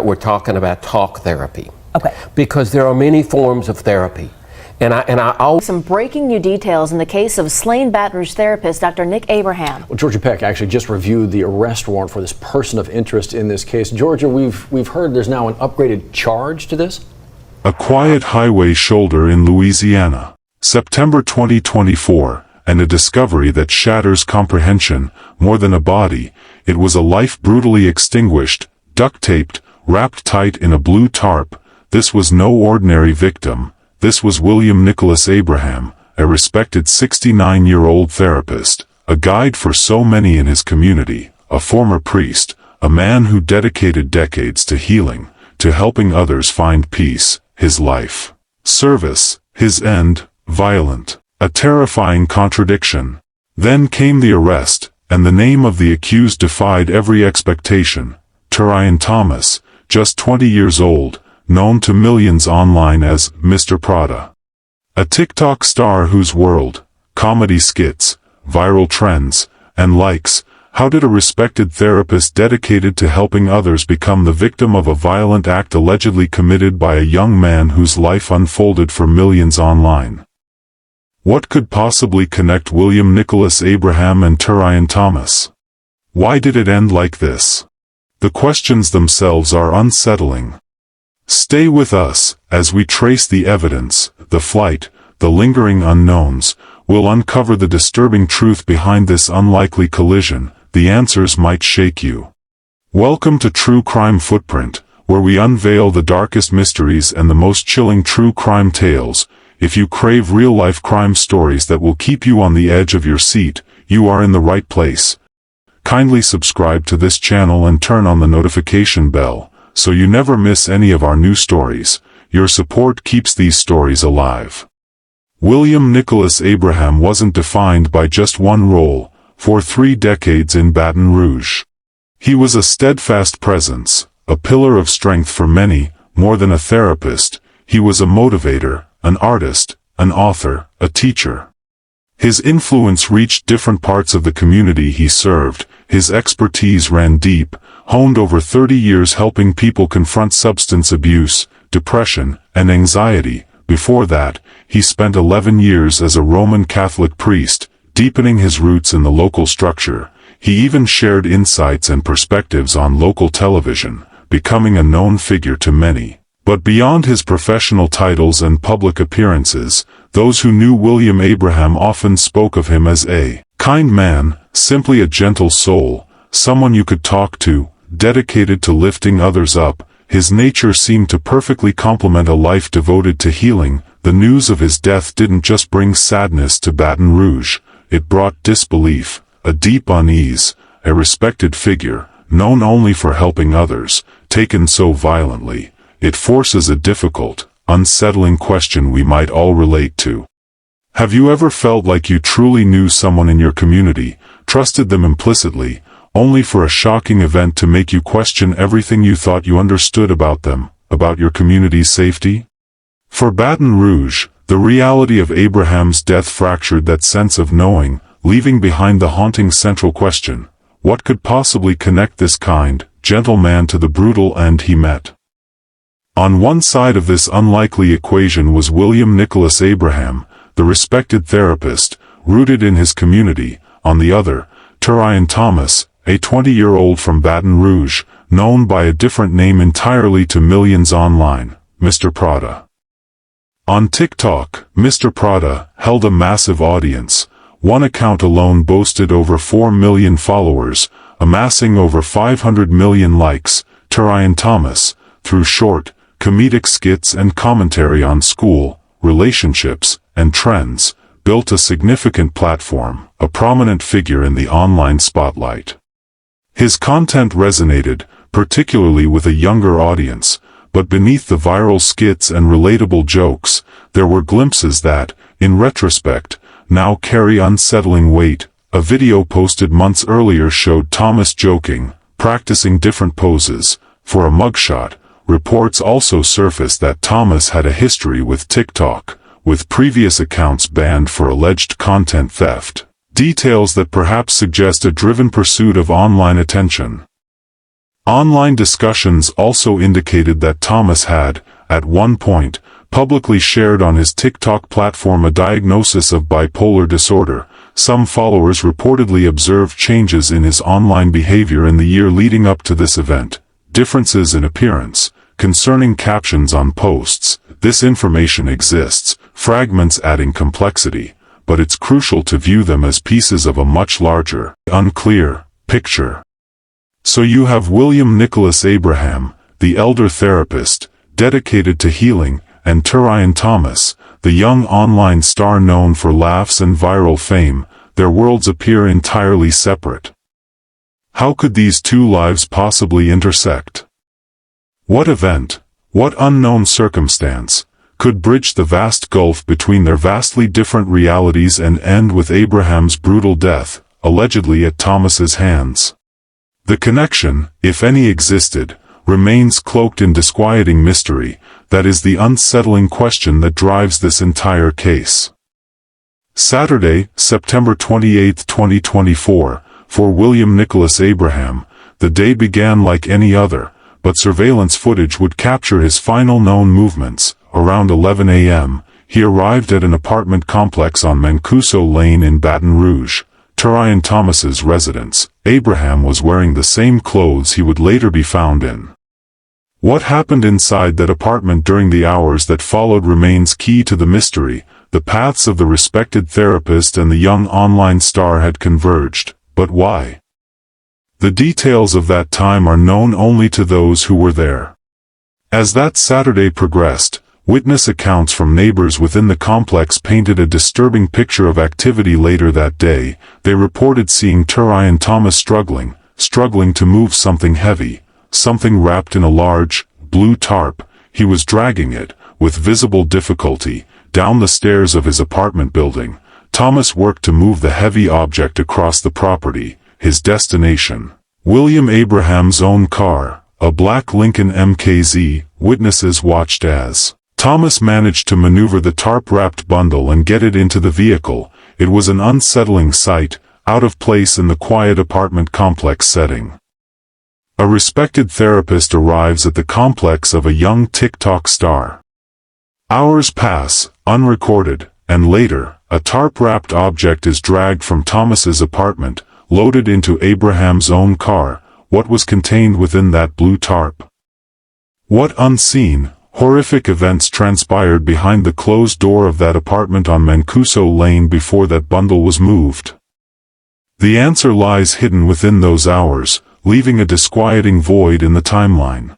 We're talking about talk therapy. Okay. Because there are many forms of therapy. And I always... Some breaking new details in the case of slain Baton Rouge therapist Dr. Nick Abraham. Well, Georgia Peck actually just reviewed the arrest warrant for this person of interest in this case. Georgia, we've heard there's now an upgraded charge to this? A quiet highway shoulder in Louisiana. September 2024, and a discovery that shatters comprehension. More than a body, it was a life brutally extinguished, duct-taped, wrapped tight in a blue tarp. This was no ordinary victim. This was William Nicholas Abraham, a respected 69-year-old therapist, a guide for so many in his community, a former priest, a man who dedicated decades to healing, to helping others find peace. His life, service, his end, violent, a terrifying contradiction. Then came the arrest, and the name of the accused defied every expectation. Turian Thomas, just 20 years old, known to millions online as Mr. Prada. A TikTok star whose world, comedy skits, viral trends, and likes. How did a respected therapist dedicated to helping others become the victim of a violent act allegedly committed by a young man whose life unfolded for millions online? What could possibly connect William Nicholas Abraham and Turian Thomas? Why did it end like this? The questions themselves are unsettling. Stay with us, as we trace the evidence, the flight, the lingering unknowns. We'll uncover the disturbing truth behind this unlikely collision. The answers might shake you. Welcome to True Crime Footprint, where we unveil the darkest mysteries and the most chilling true crime tales. If you crave real-life crime stories that will keep you on the edge of your seat, you are in the right place. Kindly subscribe to this channel and turn on the notification bell, so you never miss any of our new stories. Your support keeps these stories alive. William Nicholas Abraham wasn't defined by just one role. For 3 decades in Baton Rouge, he was a steadfast presence, a pillar of strength for many. More than a therapist, he was a motivator, an artist, an author, a teacher. His influence reached different parts of the community he served. His expertise ran deep, honed over 30 years helping people confront substance abuse, depression, and anxiety. Before that, he spent 11 years as a Roman Catholic priest, deepening his roots in the local structure. He even shared insights and perspectives on local television, becoming a known figure to many. But beyond his professional titles and public appearances, those who knew William Abraham often spoke of him as a kind man, simply a gentle soul, someone you could talk to, dedicated to lifting others up. His nature seemed to perfectly complement a life devoted to healing. The news of his death didn't just bring sadness to Baton Rouge. It brought disbelief, a deep unease. A respected figure, known only for helping others, taken so violently. It forces a difficult, unsettling question we might all relate to. Have you ever felt like you truly knew someone in your community, trusted them implicitly, only for a shocking event to make you question everything you thought you understood about them, about your community's safety? For Baton Rouge, the reality of Abraham's death fractured that sense of knowing, leaving behind the haunting central question: what could possibly connect this kind, gentle man to the brutal end he met? On one side of this unlikely equation was William Nicholas Abraham, the respected therapist, rooted in his community. On the other, Turian Thomas, a 20-year-old from Baton Rouge, known by a different name entirely to millions online, Mr. Prada. On TikTok, Mr. Prada held a massive audience. One account alone boasted over 4 million followers, amassing over 500 million likes. Turian Thomas, through short, comedic skits and commentary on school, relationships, and trends, built a significant platform, a prominent figure in the online spotlight. His content resonated, particularly with a younger audience, but beneath the viral skits and relatable jokes, there were glimpses that, in retrospect, now carry unsettling weight. A video posted months earlier showed Thomas joking, practicing different poses, for a mugshot. Reports also surfaced that Thomas had a history with TikTok, with previous accounts banned for alleged content theft. Details that perhaps suggest a driven pursuit of online attention. Online discussions also indicated that Thomas had, at one point, publicly shared on his TikTok platform a diagnosis of bipolar disorder. Some followers reportedly observed changes in his online behavior in the year leading up to this event. Differences in appearance, concerning captions on posts. This information exists, fragments adding complexity, but it's crucial to view them as pieces of a much larger, unclear, picture. So you have William Nicholas Abraham, the elder therapist, dedicated to healing, and Turian Thomas, the young online star known for laughs and viral fame. Their worlds appear entirely separate. How could these two lives possibly intersect? What event, what unknown circumstance, could bridge the vast gulf between their vastly different realities and end with Abraham's brutal death, allegedly at Thomas's hands? The connection, if any existed, remains cloaked in disquieting mystery. That is the unsettling question that drives this entire case. Saturday, September 28, 2024, for William Nicholas Abraham, the day began like any other, but surveillance footage would capture his final known movements. Around 11 a.m., he arrived at an apartment complex on Mancuso Lane in Baton Rouge, Turian Thomas's residence. Abraham was wearing the same clothes he would later be found in. What happened inside that apartment during the hours that followed remains key to the mystery. The paths of the respected therapist and the young online star had converged, but why? The details of that time are known only to those who were there. As that Saturday progressed, witness accounts from neighbors within the complex painted a disturbing picture of activity later that day. They reported seeing Turian Thomas struggling to move something heavy, something wrapped in a large, blue tarp. He was dragging it, with visible difficulty, down the stairs of his apartment building. Thomas worked to move the heavy object across the property, his destination, William Abraham's own car, a black Lincoln MKZ. Witnesses watched as Thomas managed to maneuver the tarp-wrapped bundle and get it into the vehicle. It was an unsettling sight, out of place in the quiet apartment complex setting. A respected therapist arrives at the complex of a young TikTok star. Hours pass, unrecorded, and later, a tarp-wrapped object is dragged from Thomas's apartment, loaded into Abraham's own car. What was contained within that blue tarp? What unseen, horrific events transpired behind the closed door of that apartment on Mancuso Lane before that bundle was moved? The answer lies hidden within those hours, leaving a disquieting void in the timeline.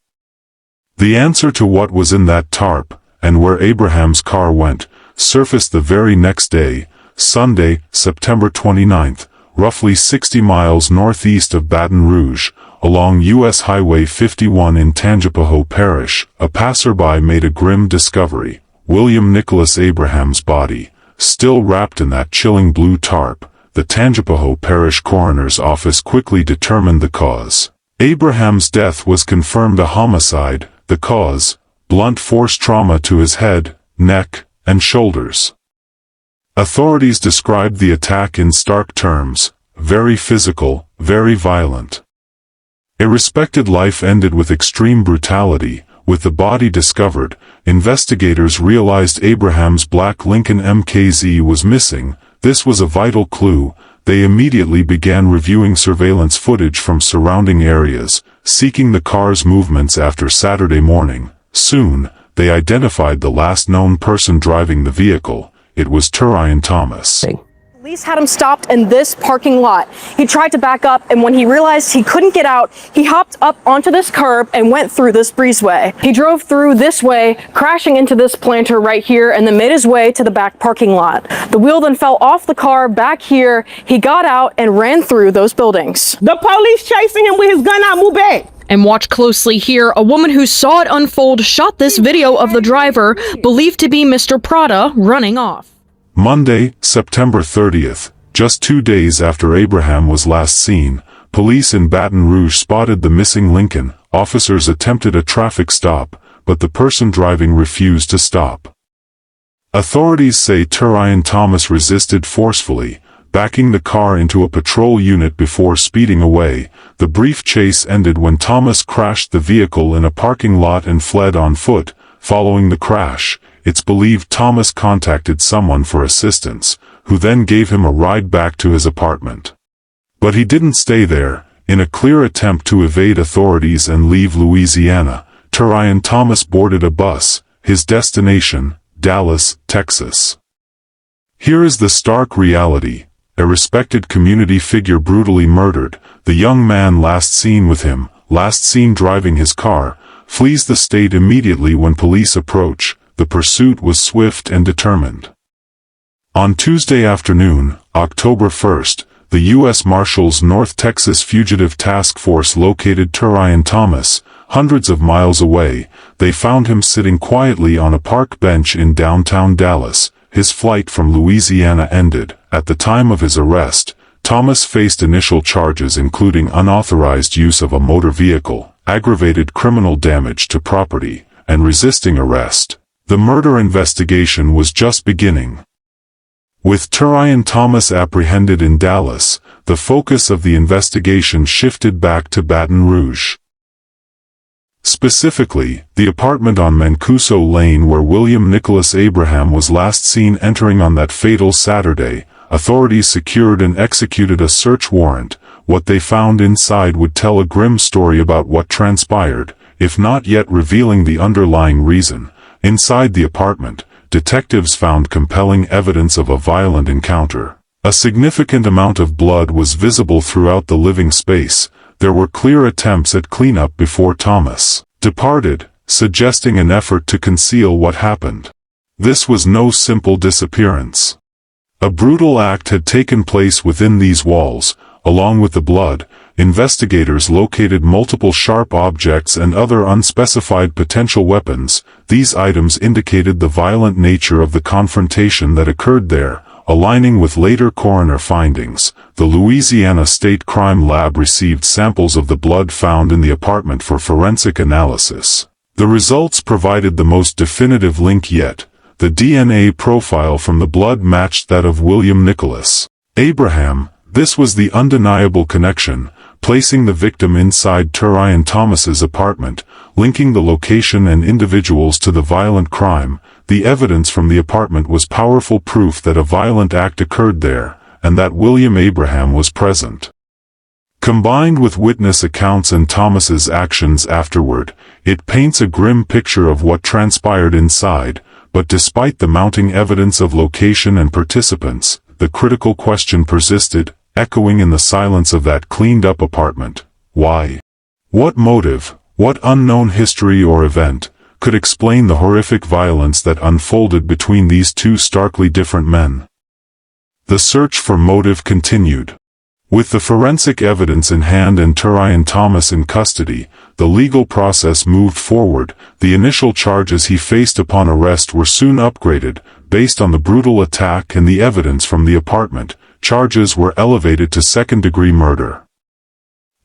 The answer to what was in that tarp, and where Abraham's car went, surfaced the very next day, Sunday, September 29th, roughly 60 miles northeast of Baton Rouge, along U.S. Highway 51 in Tangipahoa Parish. A passerby made a grim discovery: William Nicholas Abraham's body, still wrapped in that chilling blue tarp. The Tangipahoa Parish Coroner's Office quickly determined the cause. Abraham's death was confirmed a homicide. The cause: blunt force trauma to his head, neck, and shoulders. Authorities described the attack in stark terms: very physical, very violent. A respected life ended with extreme brutality. With the body discovered, investigators realized Abraham's black Lincoln MKZ was missing. This was a vital clue. They immediately began reviewing surveillance footage from surrounding areas, seeking the car's movements after Saturday morning. Soon, they identified the last known person driving the vehicle. It was Turian Thomas. Police had him stopped in this parking lot. He tried to back up, and when he realized he couldn't get out, he hopped up onto this curb and went through this breezeway. He drove through this way, crashing into this planter right here, and then made his way to the back parking lot. The wheel then fell off the car back here. He got out and ran through those buildings. The police chasing him with his gun out, move back. And watch closely here. A woman who saw it unfold shot this video of the driver, believed to be Mr. Prada, running off. Monday, September 30th, just 2 days after Abraham was last seen, police in Baton Rouge spotted the missing Lincoln. Officers attempted a traffic stop, but the person driving refused to stop. Authorities say Turian Thomas resisted forcefully, backing the car into a patrol unit before speeding away. The brief chase ended when Thomas crashed the vehicle in a parking lot and fled on foot. Following the crash, it's believed Thomas contacted someone for assistance, who then gave him a ride back to his apartment. But he didn't stay there. In a clear attempt to evade authorities and leave Louisiana, Turion Thomas boarded a bus, his destination, Dallas, Texas. Here is the stark reality. A respected community figure brutally murdered. The young man last seen with him, last seen driving his car, flees the state immediately when police approach. The pursuit was swift and determined. On Tuesday afternoon, October 1st, the U.S. Marshals North Texas Fugitive Task Force located Turion Thomas, hundreds of miles away. They found him sitting quietly on a park bench in downtown Dallas. His flight from Louisiana ended. At the time of his arrest, Thomas faced initial charges including unauthorized use of a motor vehicle, aggravated criminal damage to property, and resisting arrest. The murder investigation was just beginning. With Turion Thomas apprehended in Dallas, the focus of the investigation shifted back to Baton Rouge. Specifically, the apartment on Mancuso Lane where William Nicholas Abraham was last seen entering on that fatal Saturday. Authorities secured and executed a search warrant. What they found inside would tell a grim story about what transpired, if not yet revealing the underlying reason. Inside the apartment, detectives found compelling evidence of a violent encounter. A significant amount of blood was visible throughout the living space. There were clear attempts at cleanup before Thomas departed, suggesting an effort to conceal what happened. This was no simple disappearance. A brutal act had taken place within these walls. Along with the blood, investigators located multiple sharp objects and other unspecified potential weapons. These items indicated the violent nature of the confrontation that occurred there. Aligning with later coroner findings, the Louisiana State Crime Lab received samples of the blood found in the apartment for forensic analysis. The results provided the most definitive link yet. The DNA profile from the blood matched that of William Nicholas Abraham. This was the undeniable connection, placing the victim inside Turion Thomas's apartment, linking the location and individuals to the violent crime. The evidence from the apartment was powerful proof that a violent act occurred there, and that William Abraham was present. Combined with witness accounts and Thomas's actions afterward, it paints a grim picture of what transpired inside. But despite the mounting evidence of location and participants, the critical question persisted, echoing in the silence of that cleaned-up apartment. Why? What motive, what unknown history or event, could explain the horrific violence that unfolded between these two starkly different men? The search for motive continued. With the forensic evidence in hand and Turion Thomas in custody, the legal process moved forward. The initial charges he faced upon arrest were soon upgraded. Based on the brutal attack and the evidence from the apartment, charges were elevated to second-degree murder.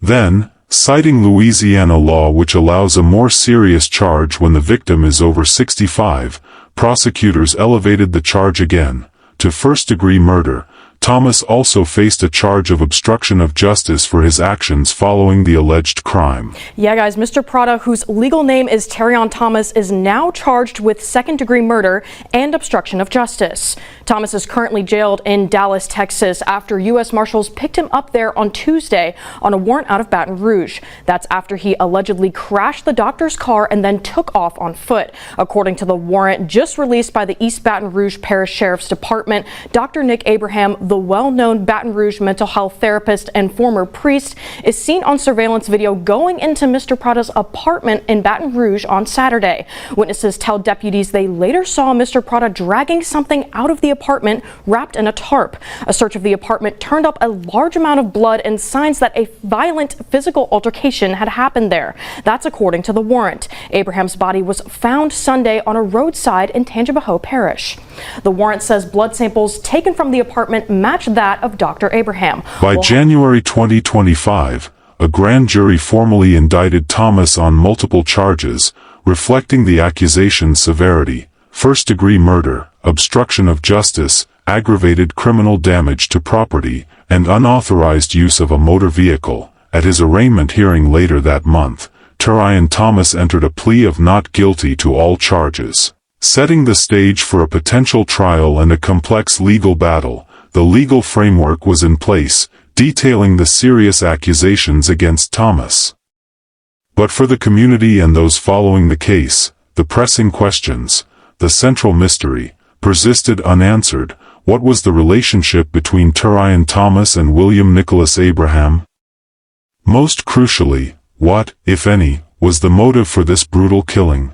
Then, citing Louisiana law which allows a more serious charge when the victim is over 65, prosecutors elevated the charge again to first-degree murder. Thomas also faced a charge of obstruction of justice for his actions following the alleged crime. Yeah, guys, Mr. Prada, whose legal name is Turion Thomas, is now charged with second-degree murder and obstruction of justice. Thomas is currently jailed in Dallas, Texas, after U.S. Marshals picked him up there on Tuesday on a warrant out of Baton Rouge. That's after he allegedly crashed the doctor's car and then took off on foot. According to the warrant just released by the East Baton Rouge Parish Sheriff's Department, Dr. Nick Abraham, the well-known Baton Rouge mental health therapist and former priest, is seen on surveillance video going into Mr. Prada's apartment in Baton Rouge on Saturday. Witnesses tell deputies they later saw Mr. Prada dragging something out of the apartment wrapped in a tarp. A search of the apartment turned up a large amount of blood and signs that a violent physical altercation had happened there. That's according to the warrant. Abraham's body was found Sunday on a roadside in Tangipahoa Parish. The warrant says blood samples taken from the apartment match that of Dr. Abraham. By January 2025, a grand jury formally indicted Thomas on multiple charges, reflecting the accusation's severity: first-degree murder, obstruction of justice, aggravated criminal damage to property, and unauthorized use of a motor vehicle. At his arraignment hearing later that month, Turian Thomas entered a plea of not guilty to all charges. Setting the stage for a potential trial and a complex legal battle, the legal framework was in place, detailing the serious accusations against Thomas. But for the community and those following the case, the pressing questions, the central mystery, persisted unanswered. What was the relationship between Turian Thomas and William Nicholas Abraham? Most crucially, what, if any, was the motive for this brutal killing?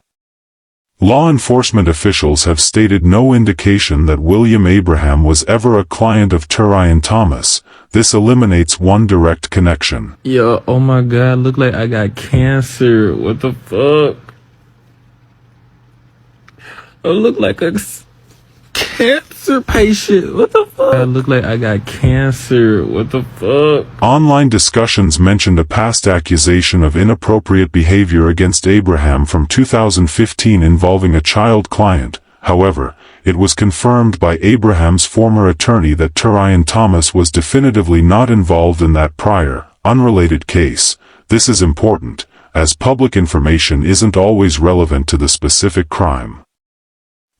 Law enforcement officials have stated no indication that William Abraham was ever a client of Turian Thomas. This eliminates one direct connection. Yo, oh my god, look like I got cancer. What the fuck? I look like a cancer patient. What the fuck? I look like I got cancer. What the fuck? Online discussions mentioned a past accusation of inappropriate behavior against Abraham from 2015 involving a child client. However, it was confirmed by Abraham's former attorney that Turian Thomas was definitively not involved in that prior, unrelated case. This is important, as public information isn't always relevant to the specific crime.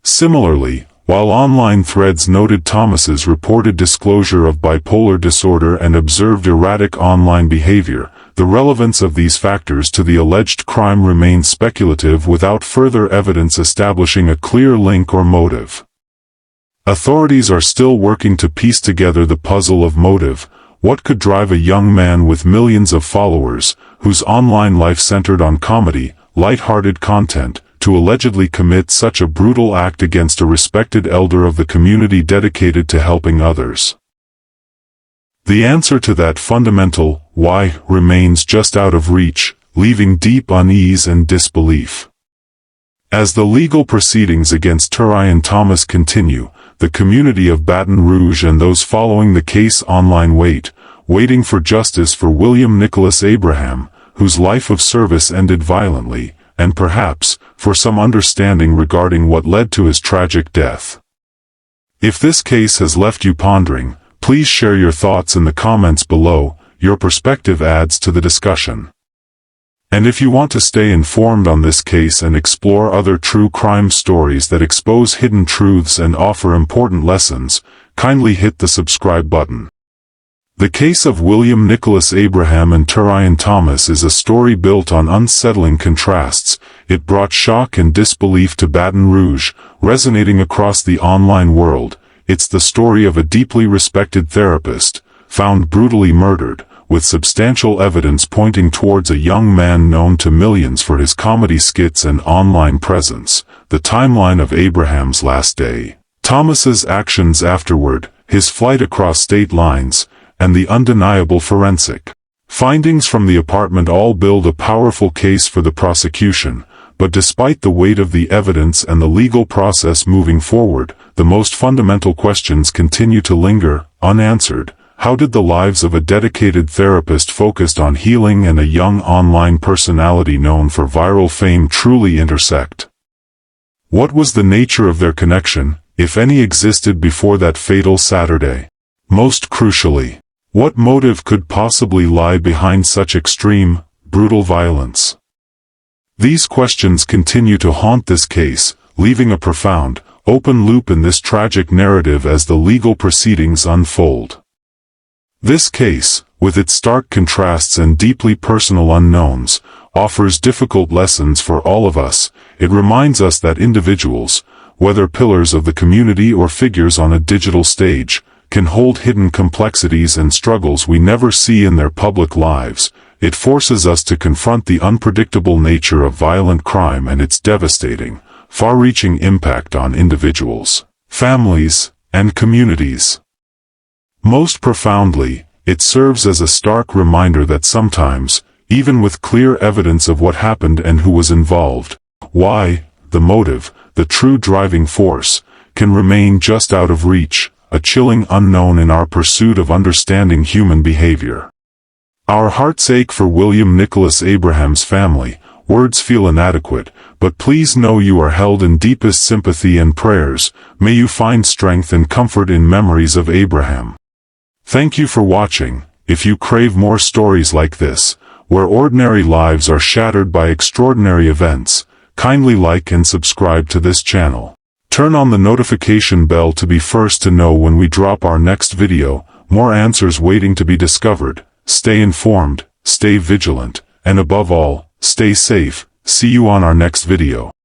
Similarly, while online threads noted Thomas's reported disclosure of bipolar disorder and observed erratic online behavior, the relevance of these factors to the alleged crime remains speculative without further evidence establishing a clear link or motive. Authorities are still working to piece together the puzzle of motive. What could drive a young man with millions of followers, whose online life centered on comedy, light-hearted content, to allegedly commit such a brutal act against a respected elder of the community dedicated to helping others? The answer to that fundamental why remains just out of reach, leaving deep unease and disbelief. As the legal proceedings against Turian Thomas continue, the community of Baton Rouge and those following the case online waiting for justice for William Nicholas Abraham, whose life of service ended violently, and perhaps, for some understanding regarding what led to his tragic death. If this case has left you pondering, please share your thoughts in the comments below. Your perspective adds to the discussion. And if you want to stay informed on this case and explore other true crime stories that expose hidden truths and offer important lessons, kindly hit the subscribe button. The case of William Nicholas Abraham and Turian Thomas is a story built on unsettling contrasts. It brought shock and disbelief to Baton Rouge, resonating across the online world. It's the story of a deeply respected therapist, found brutally murdered, with substantial evidence pointing towards a young man known to millions for his comedy skits and online presence. The timeline of Abraham's last day, Thomas's actions afterward, his flight across state lines, and the undeniable forensic findings from the apartment all build a powerful case for the prosecution. But despite the weight of the evidence and the legal process moving forward, the most fundamental questions continue to linger, unanswered. How did the lives of a dedicated therapist focused on healing and a young online personality known for viral fame truly intersect? What was the nature of their connection, if any existed before that fatal Saturday? Most crucially, what motive could possibly lie behind such extreme, brutal violence? These questions continue to haunt this case, leaving a profound, open loop in this tragic narrative as the legal proceedings unfold. This case, with its stark contrasts and deeply personal unknowns, offers difficult lessons for all of us. It reminds us that individuals, whether pillars of the community or figures on a digital stage, can hold hidden complexities and struggles we never see in their public lives. It forces us to confront the unpredictable nature of violent crime and its devastating, far-reaching impact on individuals, families, and communities. Most profoundly, it serves as a stark reminder that sometimes, even with clear evidence of what happened and who was involved, why, the motive, the true driving force, can remain just out of reach, a chilling unknown in our pursuit of understanding human behavior. Our hearts ache for William Nicholas Abraham's family. Words feel inadequate, But please know you are held in deepest sympathy and prayers. May you find strength and comfort in memories of Abraham. Thank you for watching. If you crave more stories like this, where ordinary lives are shattered by extraordinary events, kindly like and subscribe to this channel. Turn on the notification bell to be first to know when we drop our next video. More answers waiting to be discovered. Stay informed, stay vigilant, and above all, stay safe. See you on our next video.